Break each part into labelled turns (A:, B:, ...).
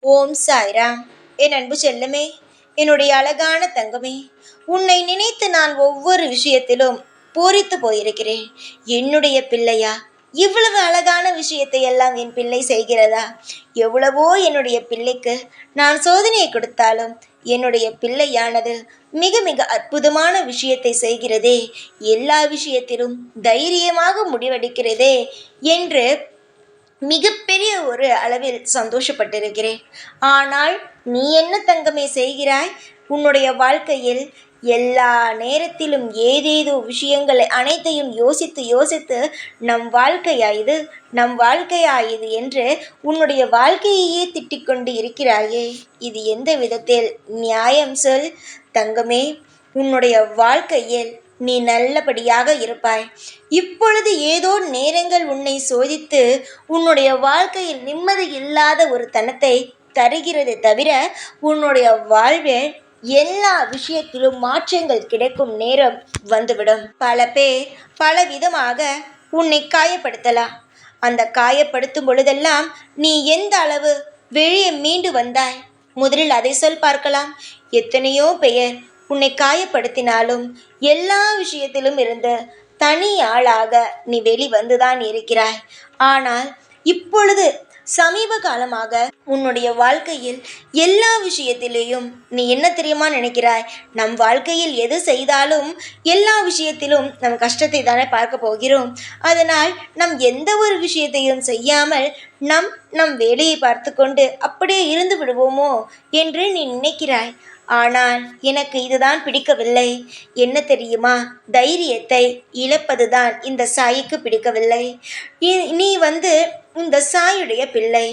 A: ஓம் சாய்ராம். என் அன்பு செல்லமே, என்னுடைய அழகான தங்கமே, உன்னை நினைத்து நான் ஒவ்வொரு விஷயத்திலும் பூரித்து போயிருக்கிறேன். என்னுடைய பிள்ளையா, இவ்வளவு அழகான விஷயத்தை எல்லாம் என் பிள்ளை செய்கிறதா? எவ்வளவோ என்னுடைய பிள்ளைக்கு நான் சோதனையை கொடுத்தாலும் என்னுடைய பிள்ளையானது மிக மிக அற்புதமான விஷயத்தை செய்கிறதே, எல்லா விஷயத்திலும் தைரியமாக முடிவெடுக்கிறதே என்று மிகப்பெரிய ஒரு அளவில் சந்தோஷப்பட்டிருக்கிறேன். ஆனால் நீ என்ன தங்கமே செய்கிறாய்? உன்னுடைய வாழ்க்கையில் எல்லா நேரத்திலும் ஏதேதோ விஷயங்களை அனைத்தையும் யோசித்து யோசித்து நம் வாழ்க்கையாயுது என்று உன்னுடைய வாழ்க்கையையே திட்டிக்கொண்டு இருக்கிறாயே. இது எந்த விதத்தில் நியாயம் சொல் தங்கமே? உன்னுடைய வாழ்க்கையில் நீ நல்லபடியாக இருப்பாய். இப்பொழுது ஏதோ நேரங்கள் உன்னை சோதித்து உன்னுடைய வாழ்க்கையில் நிம்மதி இல்லாத ஒரு தனத்தை தருகிறது தவிர உன்னுடைய வாழ்வில் எல்லா விஷயத்திலும் மாற்றங்கள் கிடைக்கும் நேரம் வந்துவிடும். பல பேர் பல விதமாக உன்னை காயப்படுத்தலாம். அந்த காயப்படுத்தும் பொழுதெல்லாம் நீ எந்த அளவு வெளியே மீண்டு வந்தாய், முதலில் அதை சொல் பார்க்கலாம். எத்தனையோ பெயர் உன்னை காயப்படுத்தினாலும் எல்லா விஷயத்திலும் இருந்து தனி ஆளாக நீ வெளிவந்துதான் இருக்கிறாய். ஆனால் இப்பொழுது சமீப காலமாக உன்னுடைய வாழ்க்கையில் எல்லா விஷயத்திலேயும் நீ என்ன தெரியுமா நினைக்கிறாய்? நம் வாழ்க்கையில் எது செய்தாலும் எல்லா விஷயத்திலும் நம் கஷ்டத்தை தானே பார்க்க போகிறோம். அதனால் நம் எந்த ஒரு விஷயத்தையும் செய்யாமல் நம் வேலையை பார்த்து கொண்டு அப்படியே இருந்து விடுவோமோ என்று நீ நினைக்கிறாய். ஆனால் எனக்கு இதுதான் பிடிக்கவில்லை. என்ன தெரியுமா? தைரியத்தை இழப்பதுதான் இந்த சாய்க்கு பிடிக்கவில்லை. நீ இந்த சாயுடைய பிள்ளை.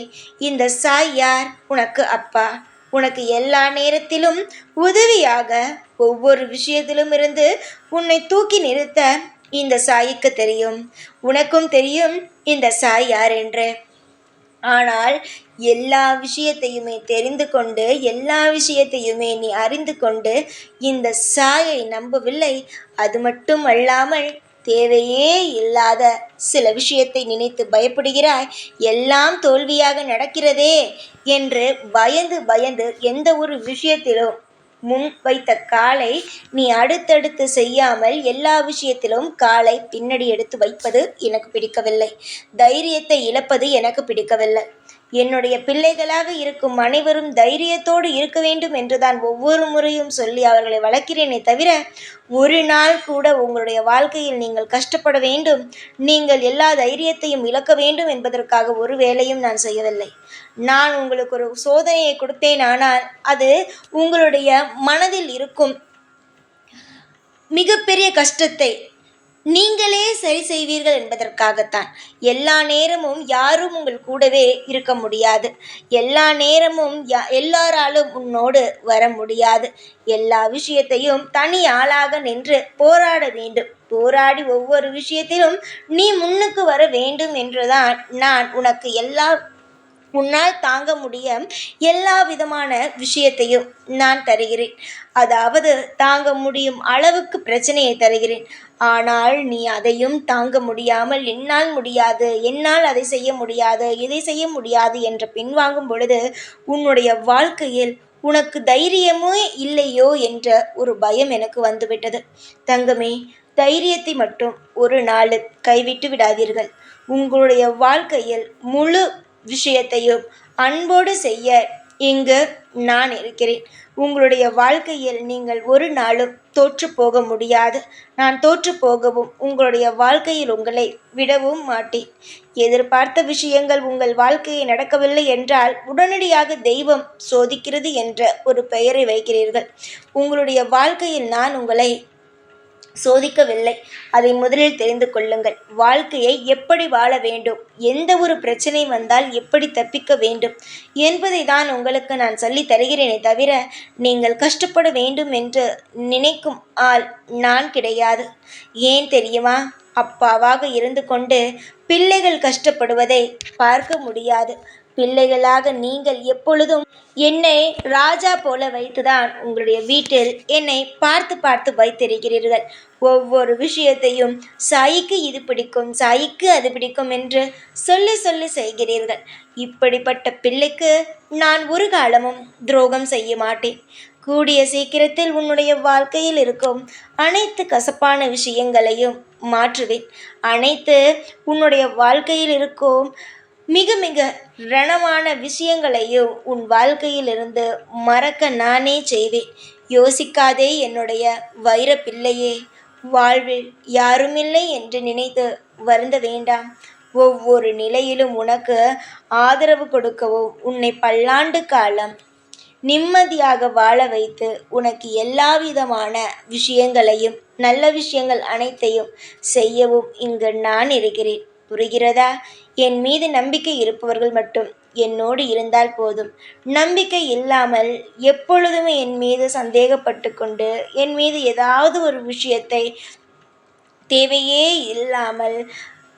A: இந்த சாய் யார்? உனக்கு அப்பா. உனக்கு எல்லா நேரத்திலும் உதவியாக ஒவ்வொரு விஷயத்திலும் இருந்து உன்னை தூக்கி நிறுத்த இந்த சாய்க்கு தெரியும். உனக்கும் தெரியும் இந்த சாய் யார் என்று. ஆனால் எல்லா விஷயத்தையுமே தெரிந்து கொண்டு எல்லா விஷயத்தையுமே நீ அறிந்து கொண்டு இந்த சாயை நம்பவில்லை. அது மட்டும் அல்லாமல் தேவையே இல்லாத சில விஷயத்தை நினைத்து பயப்படுகிறாய். எல்லாம் தோல்வியாக நடக்கிறதே என்று பயந்து பயந்து எந்த ஒரு விஷயத்திலும் முன் வைத்த காலை நீ அடுத்தடுத்து செய்யாமல் எல்லா விஷயத்திலும் காலை பின்னாடி எடுத்து வைப்பது எனக்கு பிடிக்கவில்லை. தைரியத்தை இழப்பது எனக்கு பிடிக்கவில்லை. என்னுடைய பிள்ளைகளாக இருக்கும் அனைவரும் தைரியத்தோடு இருக்க வேண்டும் என்றுதான் ஒவ்வொரு முறையும் சொல்லி அவர்களை வளர்க்கிறேனே தவிர ஒரு நாள் கூட உங்களுடைய வாழ்க்கையில் நீங்கள் கஷ்டப்பட வேண்டும், நீங்கள் எல்லா தைரியத்தையும் இழக்க வேண்டும் என்பதற்காக ஒரு வேலையும் நான் செய்யவில்லை. நான் உங்களுக்கு ஒரு சோதனையை கொடுத்தேன். ஆனால் அது உங்களுடைய மனதில் இருக்கும் மிகப்பெரிய கஷ்டத்தை நீங்களே சரி செய்வீர்கள் என்பதற்காகத்தான். எல்லா நேரமும் யாரும் உங்கள் கூடவே இருக்க முடியாது. எல்லா நேரமும் எல்லாராலும் உன்னோடு வர முடியாது. எல்லா விஷயத்தையும் தனி ஆளாக நின்று போராட வேண்டும். போராடி ஒவ்வொரு விஷயத்திலும் நீ முன்னுக்கு வர வேண்டும் என்றுதான் நான் உனக்கு உன்னால் தாங்க முடிய எல்லா விதமான விஷயத்தையும் நான் தருகிறேன். அதாவது தாங்க முடியும் அளவுக்கு பிரச்சனையை தருகிறேன். ஆனால் நீ அதையும் தாங்க முடியாமல் என்னால் முடியாது, என்னால் அதை செய்ய முடியாது, இதை செய்ய முடியாது என்று பின்வாங்கும் பொழுது உன்னுடைய வாழ்க்கையில் உனக்கு தைரியமோ இல்லையோ என்ற ஒரு பயம் எனக்கு வந்துவிட்டது. தங்கமே, தைரியத்தை மட்டும் ஒரு நாள் கைவிட்டு விடாதீர்கள். உங்களுடைய வாழ்க்கையில் முழு விஷயத்தையும் அன்போடு செய்ய இங்கு நான் இருக்கிறேன். உங்களுடைய வாழ்க்கையில் நீங்கள் ஒரு நாளும் தோற்று போக முடியாது. நான் தோற்று போகவும் உங்களுடைய வாழ்க்கையில் உங்களை விடவும் மாட்டேன். எதிர்பார்த்த விஷயங்கள் உங்கள் வாழ்க்கையை நடக்கவில்லை என்றால் உடனடியாக தெய்வம் சோதிக்கிறது என்ற ஒரு பெயரை வைக்கிறீர்கள். உங்களுடைய வாழ்க்கையில் நான் உங்களை சோதிக்கவில்லை. அதை முதலில் தெரிந்து கொள்ளுங்கள். வாழ்க்கையை எப்படி வாழ வேண்டும், எந்த ஒரு பிரச்சனை வந்தால் எப்படி தப்பிக்க வேண்டும் என்பதை தான் உங்களுக்கு நான் சொல்லி தருகிறேனே தவிர நீங்கள் கஷ்டப்பட வேண்டும் என்று நினைக்கும் ஆள் நான் கிடையாது. ஏன் தெரியுமா? அப்பாவாக இருந்து கொண்டு பிள்ளைகள் கஷ்டப்படுவதை பார்க்க முடியாது. பிள்ளைகளாக நீங்கள் எப்பொழுதும் என்னை ராஜா போல வைத்துதான் உங்களுடைய வீட்டில் என்னை பார்த்து பார்த்து வைத்திருக்கிறீர்கள். ஒவ்வொரு விஷயத்தையும் சாயிக்கு இது பிடிக்கும், சாயிக்கு அது பிடிக்கும் என்று சொல்லி சொல்லி செய்கிறீர்கள். இப்படிப்பட்ட பிள்ளைக்கு நான் ஒரு காலமும் துரோகம் செய்ய மாட்டேன். கூடிய சீக்கிரத்தில் உன்னுடைய வாழ்க்கையில் இருக்கும் அனைத்து கசப்பான விஷயங்களையும் மாற்றுவேன். அனைத்து உன்னுடைய வாழ்க்கையில் இருக்கும் மிக மிக ரணமான விஷயங்களையும் உன் வாழ்க்கையிலிருந்து மறக்க நானே செய்வேன். யோசிக்காதே என்னுடைய வைர பிள்ளையே. வாழ்வில் யாருமில்லை என்று நினைத்து வருந்த வேண்டாம். ஒவ்வொரு நிலையிலும் உனக்கு ஆதரவு கொடுக்கவும், உன்னை பல்லாண்டு காலம் நிம்மதியாக வாழ வைத்து, உனக்கு எல்லாவிதமான விஷயங்களையும் நல்ல விஷயங்கள் அனைத்தையும் செய்யவும் இங்கு நான் இருக்கிறேன். புரிகிறதா? என் மீது நம்பிக்கை இருப்பவர்கள் மட்டும் என்னோடு இருந்தால் போதும். நம்பிக்கை இல்லாமல் எப்பொழுதுமே என் மீது சந்தேகப்பட்டு கொண்டு, என் மீது ஏதாவது ஒரு விஷயத்தை தேவையே இல்லாமல்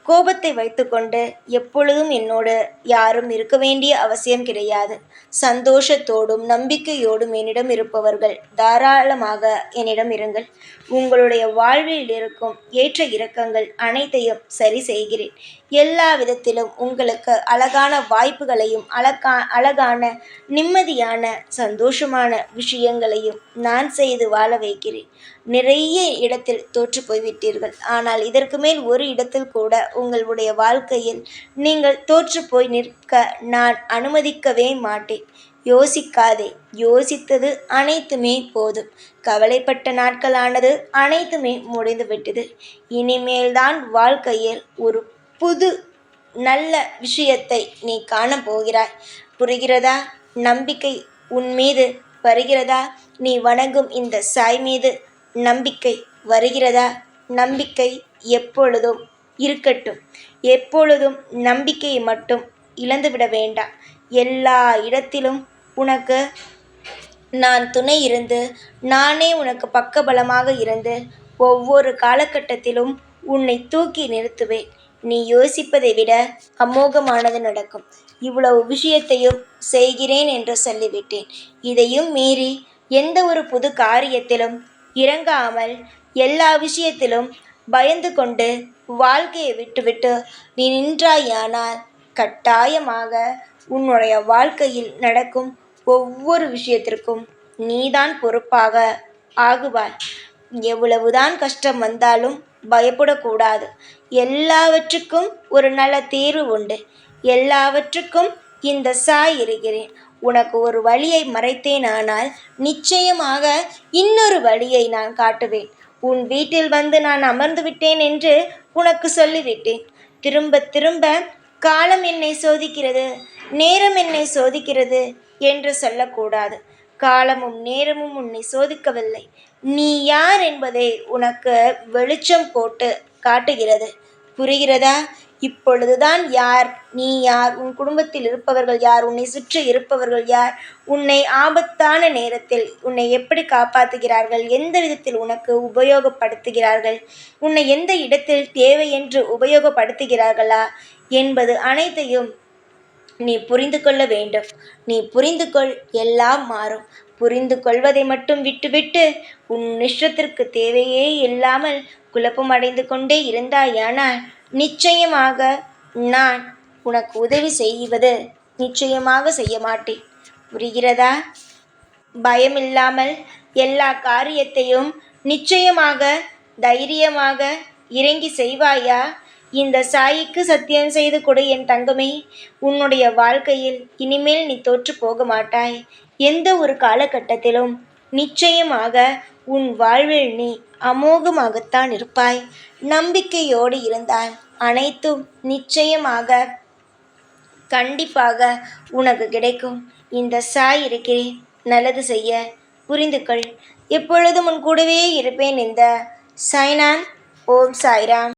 A: கோபத்தை வைத்துக்கொண்டு எப்பொழுதும் என்னோடு யாரும் இருக்க வேண்டிய அவசியம் கிடையாது. சந்தோஷத்தோடும் நம்பிக்கையோடும் என்னிடம் இருப்பவர்கள் தாராளமாக என்னிடம் இருங்கள். உங்களுடைய வாழ்வில் இருக்கும் ஏற்ற இறக்கங்கள் அனைத்தையும் சரி செய்கிறேன். எல்லா விதத்திலும் உங்களுக்கு அழகான வாய்ப்புகளையும் அழகான நிம்மதியான சந்தோஷமான விஷயங்களையும் நான் செய்து வாழ வைக்கிறேன். நிறைய இடத்தில் தோற்று போய்விட்டீர்கள். ஆனால் இதற்கு மேல் ஒரு இடத்தில் கூட உங்களுடைய வாழ்க்கையில் நீங்கள் தோற்று போய் நிற்க நான் அனுமதிக்கவே மாட்டேன். யோசிக்காதே. யோசித்தது அனைத்துமே போதும். கவலைப்பட்ட நாட்களானது அனைத்துமே முடிந்துவிட்டது. இனிமேல்தான் வாழ்க்கையில் ஒரு புது நல்ல விஷயத்தை நீ காணப்போகிறாய். புரிகிறதா? நம்பிக்கை உன் மீது வருகிறதா? நீ வணங்கும் இந்த சாய் மீது நம்பிக்கை வருகிறதா? நம்பிக்கை எப்பொழுதும் இருக்கட்டும். எப்பொழுதும் நம்பிக்கையை மட்டும் இழந்துவிட வேண்டாம். எல்லா இடத்திலும் உனக்கு நான் துணை இருந்து, நானே உனக்கு பக்கபலமாக இருந்து, ஒவ்வொரு காலகட்டத்திலும் உன்னை தூக்கி நிறுத்துவேன். நீ யோசிப்பதை விட அமோகமானது நடக்கும். இவ்வளவு விஷயத்தையும் செய்கிறேன் என்று சொல்லிவிட்டேன். இதையும் மீறி எந்த ஒரு புது காரியத்திலும் இறங்காமல், எல்லா விஷயத்திலும் பயந்து கொண்டு வாழ்க்கையை விட்டுவிட்டு நீ நின்றாயானால் கட்டாயமாக உன்னுடைய வாழ்க்கையில் நடக்கும் ஒவ்வொரு விஷயத்திற்கும் நீதான் பொறுப்பாக ஆகுவாய். எவ்வளவுதான் கஷ்டம் வந்தாலும் பயப்படக்கூடாது. எல்லாவற்றுக்கும் ஒரு நல்ல தீர்வு உண்டு. எல்லாவற்றுக்கும் இந்த சாய் இருக்கிறேன். உனக்கு ஒரு வழியை மறைத்தேனானால் நிச்சயமாக இன்னொரு வழியை நான் காட்டுவேன். உன் வீட்டில் வந்து நான் அமர்ந்து விட்டேன் என்று உனக்கு சொல்லிவிட்டேன். திரும்ப திரும்ப காலம் என்னை சோதிக்கிறது, நேரம் என்னை சோதிக்கிறது என்று சொல்லக்கூடாது. காலமும் நேரமும் உன்னை சோதிக்கவில்லை. நீ யார் என்பதை உனக்கு வெளிச்சம் போட்டு காட்டுகிறது. புரிகிறதா? இப்பொழுதுதான் யார் நீ, யார் உன் குடும்பத்தில் இருப்பவர்கள் யார், உன்னை சுற்றி இருப்பவர்கள் யார், உன்னை ஆபத்தான நேரத்தில் உன்னை எப்படி காப்பாற்றுகிறார்கள், எந்த விதத்தில் உனக்கு உபயோகப்படுத்துகிறார்கள், உன்னை எந்த இடத்தில் தேவை என்று உபயோகப்படுத்துகிறார்களா என்பது அனைத்தையும் நீ புரிந்து கொள்ள வேண்டும். நீ புரிந்து கொள், எல்லாம் மாறும். புரிந்து கொள்வதை மட்டும் விட்டுவிட்டு உன் இஷ்டத்திற்கு தேவையே இல்லாமல் குழப்பம் அடைந்து கொண்டே இருந்தாயானால் நிச்சயமாக நான் உனக்கு உதவி செய்வது நிச்சயமாக செய்ய மாட்டேன். புரிகிறதா? பயமில்லாமல் எல்லா காரியத்தையும் நிச்சயமாக தைரியமாக இறங்கி செய்வாயா? இந்த சாயிக்கு சத்தியம் செய்து கொடு என் தங்கமே. உன்னுடைய வாழ்க்கையில் இனிமேல் நீ தோற்று போக மாட்டாய். எந்த ஒரு காலகட்டத்திலும் நிச்சயமாக உன் வாழ்வில் நீ அமோகமாகத்தான் இருப்பாய். நம்பிக்கையோடு இருந்தால் அனைத்தும் நிச்சயமாக கண்டிப்பாக உனக்கு கிடைக்கும். இந்த சாய் இருக்கிறேன் நல்லது செய்ய. புரிந்து கொள். எப்பொழுதும் உன் கூடவே இருப்பேன். இந்த சாய்நான். ஓம் சாய்ராம்.